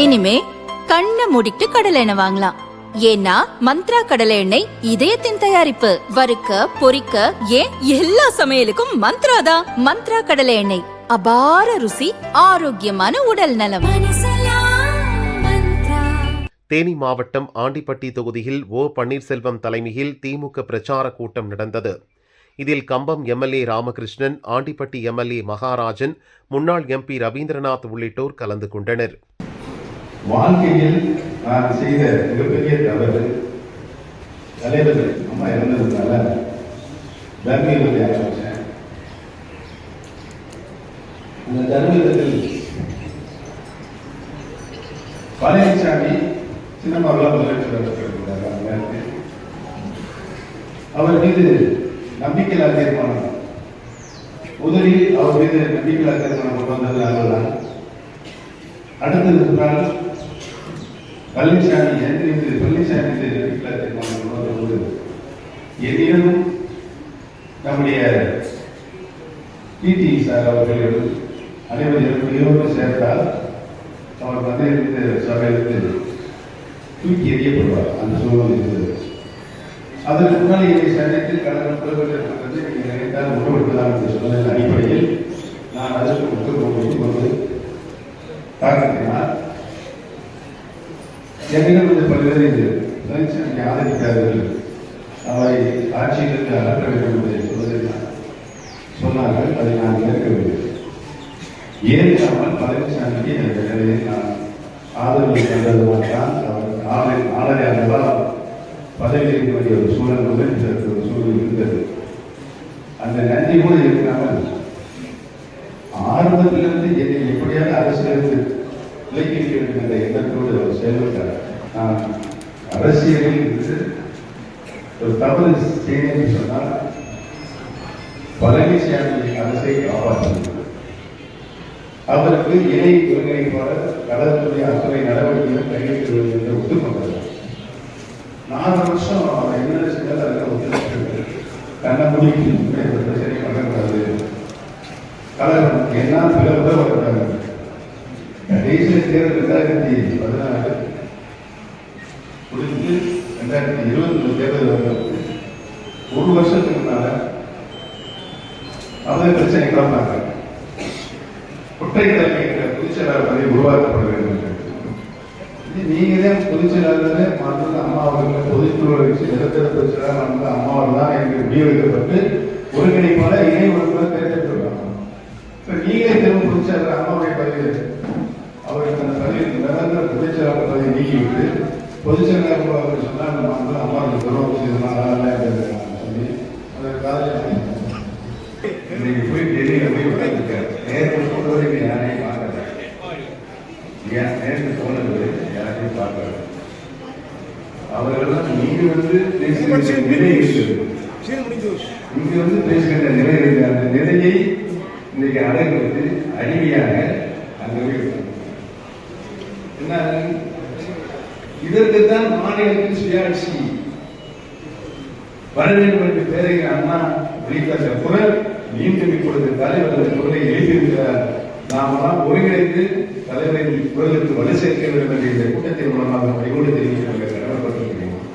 இனிமே கண்ணை மூடிட்டு கடலை எண்ணெய் வாங்கலாம். ஏன்னா மந்த்ரா கடலை எண்ணெய் இதயத்தின் தயாரிப்பு. வறுக்க பொரிக்க ஏன் எல்லா சமையலுக்கும் மந்த்ரா தான். மந்த்ரா கடலை எண்ணெய், அபார ருசி, ஆரோக்கியமான உடல் நலம். தேனி மாவட்டம் ஆண்டிப்பட்டி தொகுதியில் ஓ பன்னீர்செல்வம் தலைமையில் திமுக பிரச்சார கூட்டம் நடந்தது. இதில் கம்பம் எம்எல்ஏ ராமகிருஷ்ணன், ஆண்டிப்பட்டி எம்எல்ஏ மகாராஜன், முன்னாள் எம்பி ரவீந்திரநாத் உள்ளிட்டோர் கலந்து கொண்டனர். வாழ்க்கையில் நான் செய்த மிகப்பெரிய தவறு, தலைவர் அம்மா இறந்ததுனால தர்மீகத்தை ஆரம்பிச்சேன். அந்த தர்மீகத்தில் பழனிசாமி சின்னமாவெல்லாம் முதலமைச்சர் அவர் மீது நம்பிக்கையில்லா தீர்மானம், முதலில் அவர் மீது நம்பிக்கையில்லா தீர்மானம் கொண்டு வந்தது நாங்கள். அடுத்தது பழனிசாமி நம்பிக்கையில்லா தீர்மானம் கொண்டு வந்தபோது என்னிடமும் நம்முடைய பிடி சார் அவர்கள் அனைவரும் சேர்த்தால் அவர் வந்து சபையிலிருந்து தூக்கி எறியப்படுவார். அந்த சூழ்நிலை இருந்தது. அதற்கு முன்னால் என்னை சந்தித்து கடந்த புலவர்கள் நினைத்தால் உணவெடுப்பதான் என்று சொன்னதன் அடிப்படையில் நான் அதற்கு முக்கியத்துவம் கொண்டு காரணத்தினால் என்னிடம் வந்து பல்வேறு பழனிசாமி ஆதரிக்காதவர்கள் அவரை ஆட்சியிலிருந்து அகற்ற வேண்டும் என்பதை சொல்வதை சொன்னார்கள். அதை நான் ஏற்கவில்லை. ஏற்காமல் பழனிசாமிக்கு அந்த நிலையை நான் ஆதரவு தந்ததுதான் அவர் நாளரை அதெல்லாம் பதவி இருக்க வேண்டிய ஒரு சூழல் ஒரு சூழல் இருந்தது. அந்த நன்றி கூட இருக்காமல் ஆரம்பத்திலிருந்து என்னை எப்படியாவது அரசியலிருந்து விலக்கி வைக்க வேண்டும் என்ற எண்ணத்தோடு அவர் செயல்பட்டார். நான் அரசியலில் இருந்து ஒரு தவறு செய்தேன் சொன்னால் பழனிசாமி அரசை காப்பாற்ற அவருக்கு இணை ஒருங்கிணைப்பாளர் கடற்கரை அத்தனை நடவடிக்கைகள் கையெழுத்து என்று ஒத்துக்கொண்டார். 4 வருஷம் அவர் என்ன செய்தால் அதில் ஒத்துழைப்பு கண்ண முடிவு சரி பண்ணக்கூடாது, கலகம் என்ன பிற உதவக்கூடாது. கடைசியில் தேர்தல் 2014 முடிந்து 2020 தேர்தல் வந்தது. 1 வருஷத்துக்கு முன்னால அவரே பிரச்சனை கிளம்பினாங்க. குற்றை தலைமை என்ற பொதுச்செயலாளர் பதவி உருவாக்கப்பட வேண்டும். நீங்க தான் பொதுச்செயலாளரே மாற்ற அம்மா அவர்கள் பொதுக்குழு வச்சு நிரந்தர பொதுச்செயலாளர் அம்மாவர் தான் எனக்கு முடிவெடுக்கப்பட்டு ஒருங்கிணைப்பாளர் இணை ஒருவர் தேர்ந்தெடுத்துள்ளாங்க. இப்ப நீங்களே திரும்ப பொதுச்செயலாளர் அம்மாவுடைய பதவி அவருக்கு அந்த பதவி நிரந்தர பொதுச்செயலாளர் பதவி நீக்கிவிட்டு பொதுச்செயலாளர் அவர் சொன்னால் நம்ம அம்மாவுக்கு துரோகம் செய்தனால சொல்லி அதை காதலி இன்னைக்கு போய் டெல்லியில போய் உட்காந்துருக்காரு. நேற்று போனவரை யாரையும் பார்க்கல, நேற்று போனது யாரையும் பார்க்கல. அவர்களெல்லாம் நீங்க வந்து பேசுகின்ற நிலை இருக்கிறது, இங்க வந்து பேசுகின்ற நிலை இருக்கிற அந்த நிலையை இன்னைக்கு அடைவது அடிமையாக அங்கே என்ன இதற்குத்தான் மாநிலத்தின் சுயாட்சி வர வேண்டும் என்று பேரைய அண்ணா வெளியிட்ட குரல் மீண்டும் இப்பொழுது தலைவர் குரலை எழுதியிருக்கிறார். நாமெல்லாம் ஒருங்கிணைந்து தலைவரின் குரலுக்கு வலு சேர்க்க வேண்டும் என்ற இந்த கூட்டத்தின் மூலமாக வழிகோடு தெரிவிக்க கடமைப்பட்டிருக்கிறோம்.